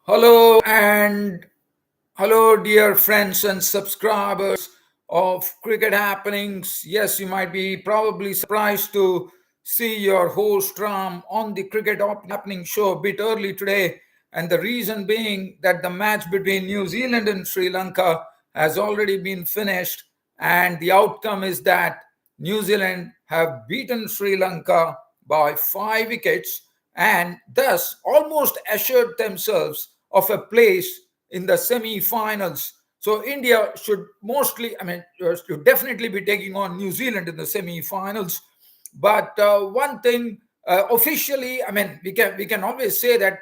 Hello and hello, dear friends and subscribers of Cricket Happenings. Yes, you might be probably surprised to see your host Ram on the Cricket Happening show a bit early today. And the reason being that the match between New Zealand and Sri Lanka has already been finished. And the outcome is that New Zealand have beaten Sri Lanka by 5 wickets and thus almost assured themselves of a place in the semi-finals. So India should should definitely be taking on New Zealand in the semi-finals. But one thing officially, we can always say that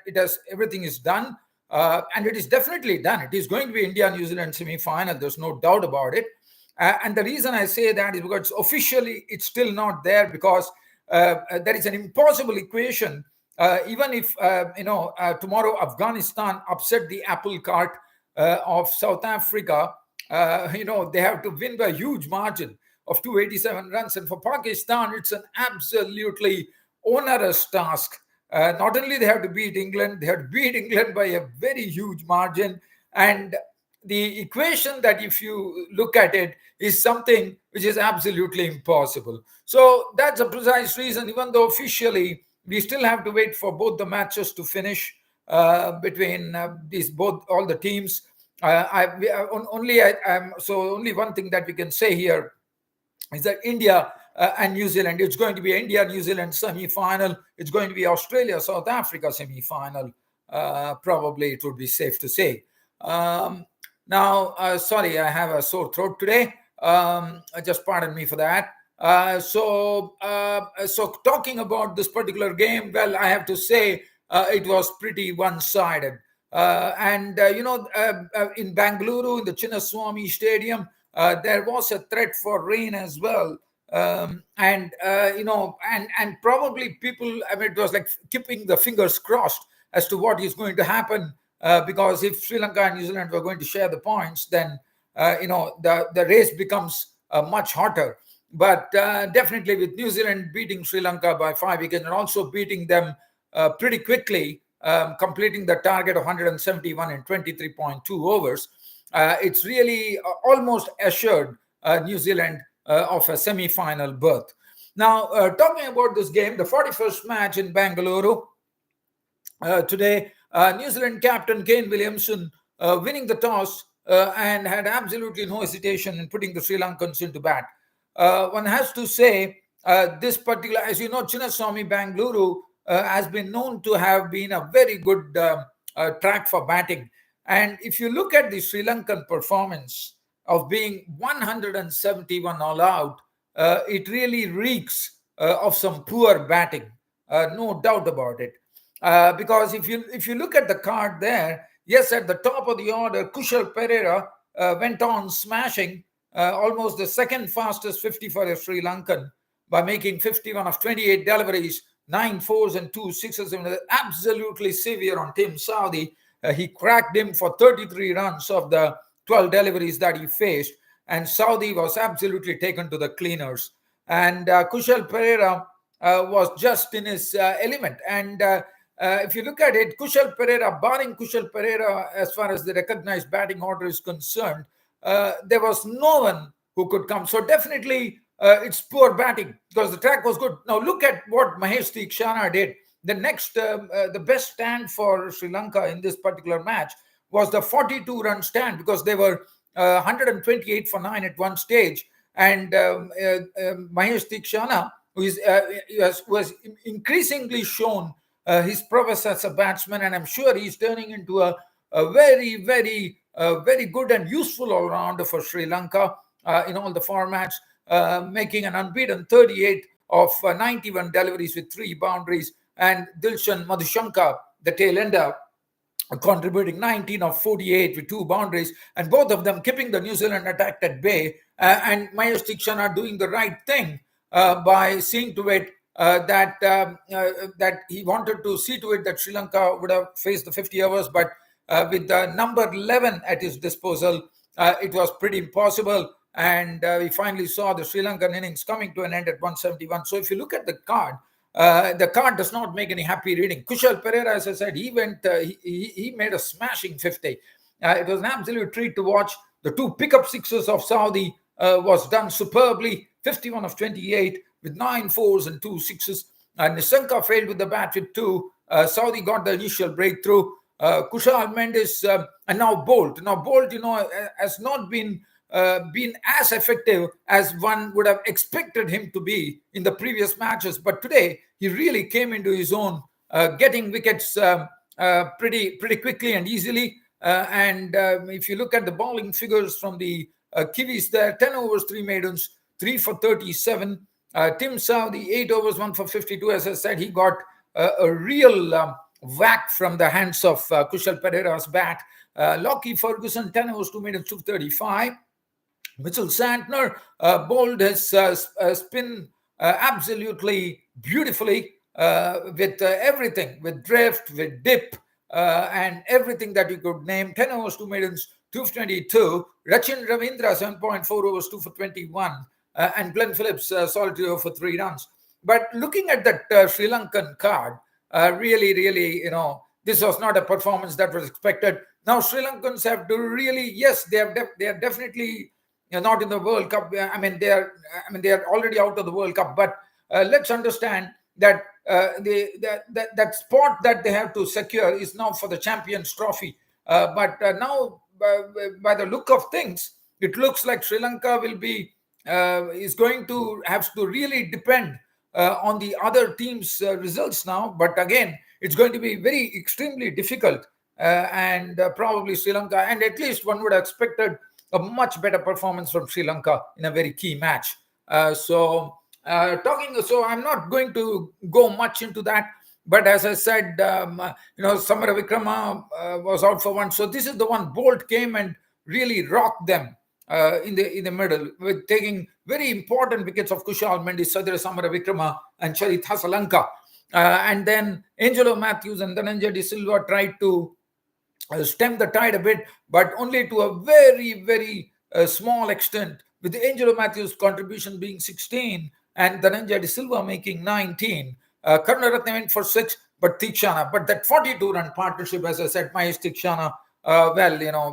everything is done, and it is definitely done. It is going to be India New Zealand semi-final. There's no doubt about it. And the reason I say that is because officially it's still not there because there is an impossible equation. Even if tomorrow Afghanistan upset the apple cart of South Africa, they have to win by a huge margin of 287 runs, and for Pakistan, it's an absolutely onerous task. Not only they have to beat England, they have to beat England by a very huge margin, and the equation that if you look at it is something which is absolutely impossible. So that's a precise reason, even though officially we still have to wait for both the matches to finish between these both all the teams. Only one thing that we can say here is that India and New Zealand, it's going to be India New Zealand semi-final. It's going to be Australia South Africa semi-final. Probably it would be safe to say. Sorry, I have a sore throat today. Just pardon me for that. So talking about this particular game, well, I have to say it was pretty one-sided. In Bangalore, in the Chinnaswamy Stadium, there was a threat for rain as well. And probably people, it was like keeping the fingers crossed as to what is going to happen. Because if Sri Lanka and New Zealand were going to share the points, then the race becomes much hotter. But definitely with New Zealand beating Sri Lanka by 5 wickets and also beating them pretty quickly, completing the target of 171 in 23.2 overs, it's really almost assured New Zealand of a semi-final berth. Now, talking about this game, the 41st match in Bangalore today, New Zealand captain Kane Williamson winning the toss and had absolutely no hesitation in putting the Sri Lankans into bat. One has to say this particular, as you know, Chinnaswamy Bangalore has been known to have been a very good track for batting. And if you look at the Sri Lankan performance of being 171 all out, it really reeks of some poor batting, no doubt about it. Because if you look at the card there, yes, at the top of the order, Kushal Pereira went on smashing almost the second fastest 50 for a Sri Lankan by making 51 of 28 deliveries, 9 fours and 2 sixes. Absolutely severe on Tim Southee. He cracked him for 33 runs of the 12 deliveries that he faced, and Southee was absolutely taken to the cleaners. And Kushal Pereira was just in his element. And if you look at it, Kushal Pereira, barring Kushal Pereira, as far as the recognized batting order is concerned, there was no one who could come. So definitely it's poor batting because the track was good. Now look at what Mahesh Theekshana did. The best stand for Sri Lanka in this particular match was the 42-run stand because they were 128 for 9 at one stage. And Mahesh Theekshana, who was increasingly shown his prowess as a batsman, and I'm sure he's turning into a very, very, very good and useful all-rounder for Sri Lanka in all the formats, making an unbeaten 38 of 91 deliveries with 3 boundaries, and Dilshan Madhushankar, the tail ender, contributing 19 of 48 with 2 boundaries, and both of them keeping the New Zealand attack at bay. And Mahesh Theekshana doing the right thing by seeing to it that he wanted to see to it that Sri Lanka would have faced the 50 overs, but with the number 11 at his disposal, it was pretty impossible. And we finally saw the Sri Lankan innings coming to an end at 171. So if you look at the card, the card does not make any happy reading. Kushal Pereira, as I said, he made a smashing 50. It was an absolute treat to watch. The two pickup sixes of Saudi was done superbly. 51 of 28 with 9 fours and 2 sixes. Nisanka failed with the bat with 2. Saudi got the initial breakthrough. Kushal Mendes and now Bolt. Now Bolt, has not been as effective as one would have expected him to be in the previous matches. But today he really came into his own, getting wickets pretty quickly and easily. And if you look at the bowling figures from the Kiwis there, 10 overs, 3 maidens, 3 for 37. Tim Saudi, 8 overs, 1 for 52. As I said, he got a real whack from the hands of Kushal Pereira's bat. Lockie Ferguson, 10 overs, 2 maidens, 235. Mitchell Santner bowled his spin absolutely beautifully with everything, with drift, with dip, and everything that you could name. 10 overs, 2 maidens, 222. Rachin Ravindra, 7.4 overs, 2 for 21. And Glenn Phillips, solitary for 3 runs. But looking at that Sri Lankan card, really, this was not a performance that was expected. Now Sri Lankans have to really, yes, they are definitely not in the World Cup. They are already out of the World Cup. But let's understand that that spot that they have to secure is now for the Champions Trophy. But now, by the look of things, it looks like Sri Lanka will be is going to have to really depend on the other team's results now. But again, it's going to be very extremely difficult, and probably Sri Lanka, and at least one would have expected a much better performance from Sri Lanka in a very key match. So I'm not going to go much into that. But as I said, Samara Vikrama was out for one. So this is the one. Bolt came and really rocked them in the middle, with taking very important wickets of Kushal Mendes, Sadhira Samara Vikrama, and Charit Hasalanka. And then Angelo Matthews and Dhananjay De Silva tried to stem the tide a bit, but only to a very, very small extent, with Angelo Matthews' contribution being 16 and Dhananjay De Silva making 19. Karunaratne went for 6, but Tikshana. But that 42-run partnership, as I said, Mahesh Tikshana,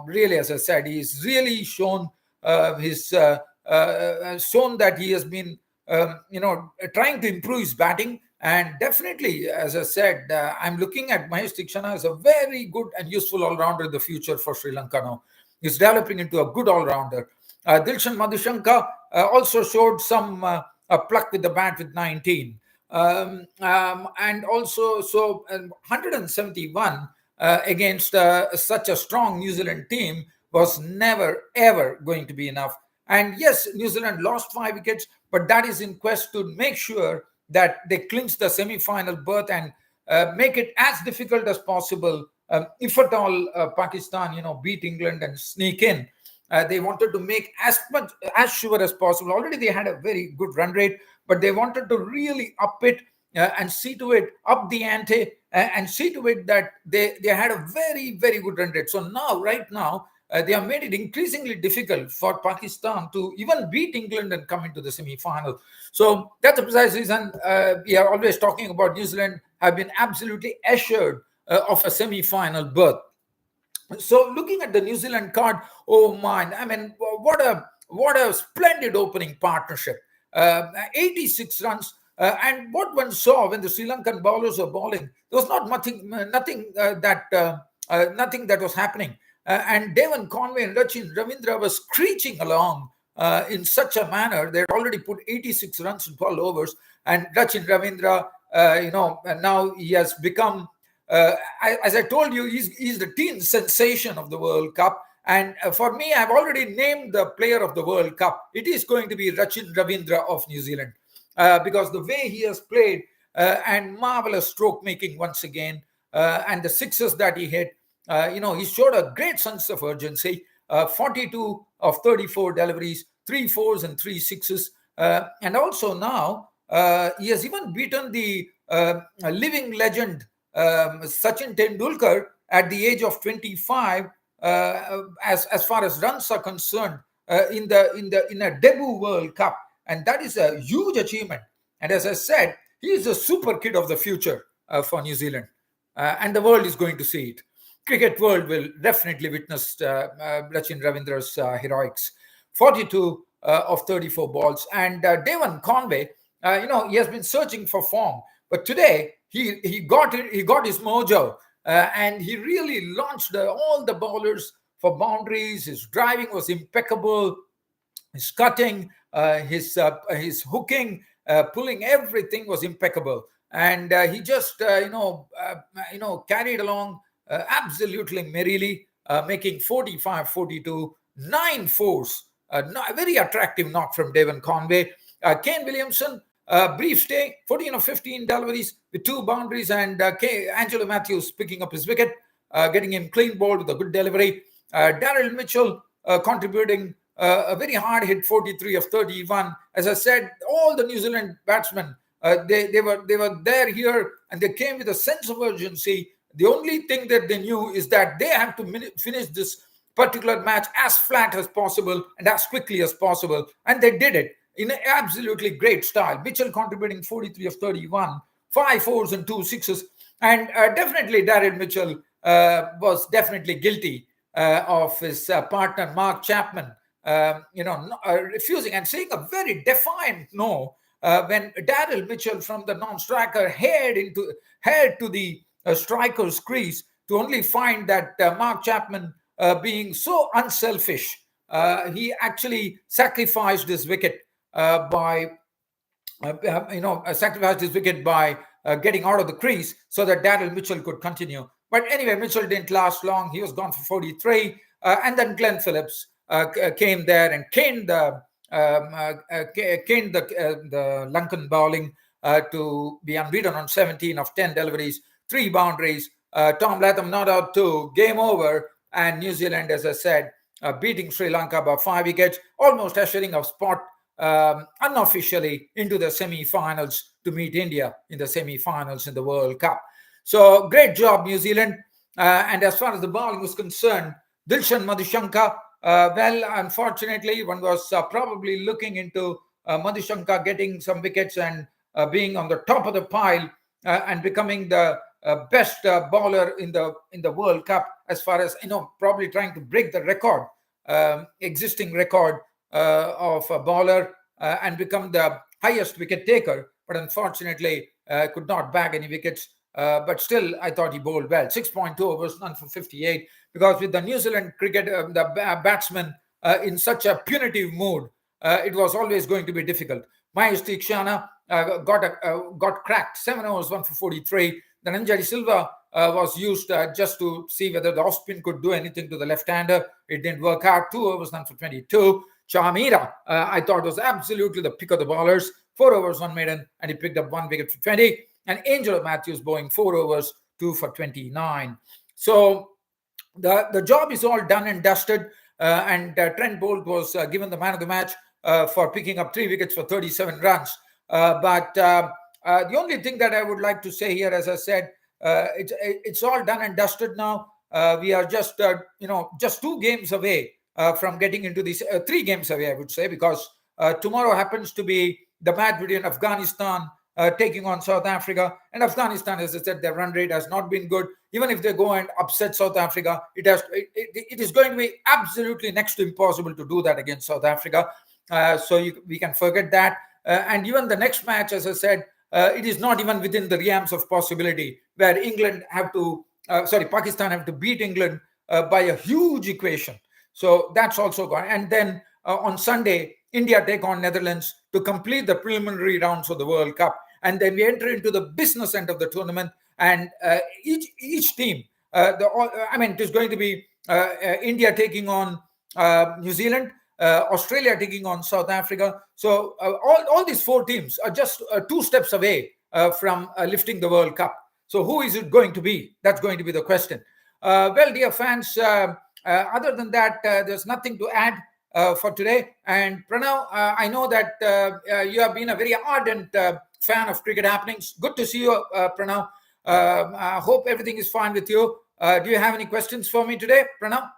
really, as I said, he's really shown shown that he has been, trying to improve his batting. And definitely, as I said, I'm looking at Mahesh Tikshana as a very good and useful all-rounder in the future for Sri Lanka now. He's developing into a good all-rounder. Dilshan Madhushanka also showed some pluck with the bat with 19. And also, 171 against such a strong New Zealand team was never, ever going to be enough. And yes, New Zealand lost 5 wickets, but that is in quest to make sure that they clinch the semi-final berth and make it as difficult as possible. If at all Pakistan, beat England and sneak in, they wanted to make as sure as possible. Already they had a very good run rate, but they wanted to really up it and see to it, up the ante, and see to it that they had a very, very good run rate. So now, right now, they have made it increasingly difficult for Pakistan to even beat England and come into the semi-final. So that's the precise reason we are always talking about New Zealand have been absolutely assured of a semi-final berth. So looking at the New Zealand card, oh man, what a splendid opening partnership. 86 runs. And what one saw when the Sri Lankan bowlers were bowling, there was nothing that was happening. And Devon Conway and Rachin Ravindra was screeching along in such a manner. They had already put 86 runs in 12 overs. And Rachin Ravindra, now he has become, as I told you, he's the teen sensation of the World Cup. And for me, I've already named the player of the World Cup. It is going to be Rachin Ravindra of New Zealand. Because the way he has played and marvelous stroke making once again, and the sixes that he hit, he showed a great sense of urgency. 42 of 34 deliveries, 3 fours and 3 sixes, and also now he has even beaten the living legend Sachin Tendulkar at the age of 25, as far as runs are concerned, in a debut World Cup. And that is a huge achievement. And as I said, he is a super kid of the future for New Zealand, and the world is going to see it. Cricket world will definitely witness Sachin Ravindra's heroics. 42 of 34 balls, and Devon Conway, he has been searching for form, but today he got it. He got his mojo, and he really launched all the bowlers for boundaries. His driving was impeccable. His cutting, his hooking, pulling, everything was impeccable, and he just carried along absolutely merrily, making 45, 42, 9 fours. A very attractive knock from Devon Conway. Kane Williamson, brief stay, 14 of 15 deliveries with 2 boundaries, and Angelo Matthews picking up his wicket, getting him clean bowled with a good delivery. Daryl Mitchell contributing a very hard hit, 43 of 31. As I said, all the New Zealand batsmen, they were there here, and they came with a sense of urgency. The only thing that they knew is that they have to finish this particular match as flat as possible and as quickly as possible, and they did it in an absolutely great style. Mitchell contributing 43 of 31, 5 fours and 2 sixes, and definitely Daryl Mitchell was definitely guilty of his partner Mark Chapman, refusing and saying a very defiant no when Daryl Mitchell from the non-striker head to the striker's crease, to only find that Mark Chapman, being so unselfish, he actually sacrificed his wicket by getting out of the crease so that Daryl Mitchell could continue. But anyway, Mitchell didn't last long. He was gone for 43, and then Glenn Phillips came there and caned the Lankan bowling to be unbeaten on 17 of 10 deliveries, 3 boundaries. Tom Latham not out 2, game over, and New Zealand, as I said, beating Sri Lanka by 5 wickets, almost ushering a spot unofficially into the semi-finals to meet India in the semi-finals in the World Cup. So great job, New Zealand. And as far as the bowling was concerned, Dilshan Madhushanka, unfortunately, one was probably looking into Madhushanka getting some wickets and being on the top of the pile and becoming the best bowler in the World Cup, as far as probably trying to break the record, existing record of a bowler, and become the highest wicket taker. But unfortunately, could not bag any wickets. But still, I thought he bowled well. 6.2 overs, none for 58. Because with the New Zealand cricket, the batsmen in such a punitive mood, it was always going to be difficult. Mahesh Theekshana got cracked. 7 overs, 1 for 43. Then Anjali Silva was used just to see whether the off-spin could do anything to the left-hander. It didn't work out. 2 overs, none for 22. Chamira, I thought, was absolutely the pick of the bowlers. 4 overs, 1 maiden, and he picked up 1 wicket for 20. And Angelo Matthews bowling 4 overs, 2 for 29. So the job is all done and dusted. And Trent Boult was given the man of the match for picking up 3 wickets for 37 runs. But the only thing that I would like to say here, as I said, it's all done and dusted now. We are just 2 games away from getting into these 3 games away, I would say, because tomorrow happens to be the match between Afghanistan taking on South Africa. And Afghanistan, as I said, their run rate has not been good. Even if they go and upset South Africa, it is going to be absolutely next to impossible to do that against South Africa. So we can forget that. And even the next match, as I said, it is not even within the realms of possibility, where Pakistan have to beat England by a huge equation. So that's also gone. And then on Sunday, India take on Netherlands to complete the preliminary rounds of the World Cup. And then we enter into the business end of the tournament. And each team, it is going to be India taking on New Zealand, Australia taking on South Africa. So all these 4 teams are just 2 steps away from lifting the World Cup. So who is it going to be? That's going to be the question. Well, dear fans, other than that, there's nothing to add for today. And Pranav, I know that you have been a very ardent fan of cricket happenings. Good to see you, Pranav. I hope everything is fine with you. Do you have any questions for me today, Pranav?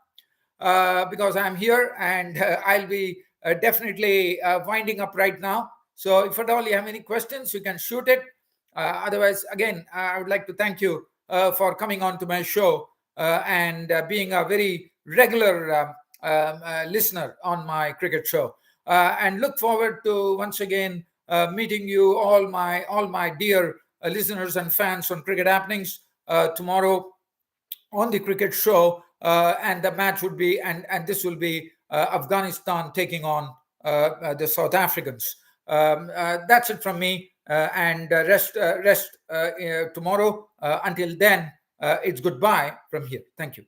Because I'm here and I'll be definitely winding up right now. So if at all you have any questions, you can shoot it. Otherwise, again, I would like to thank you for coming on to my show and being a very regular listener on my cricket show. And look forward to once again meeting you, all my dear listeners and fans on Cricket Happenings tomorrow on the cricket show, and the match would be, and this will be Afghanistan taking on the South Africans. That's it from me, and rest tomorrow. Until then, it's goodbye from here. Thank you.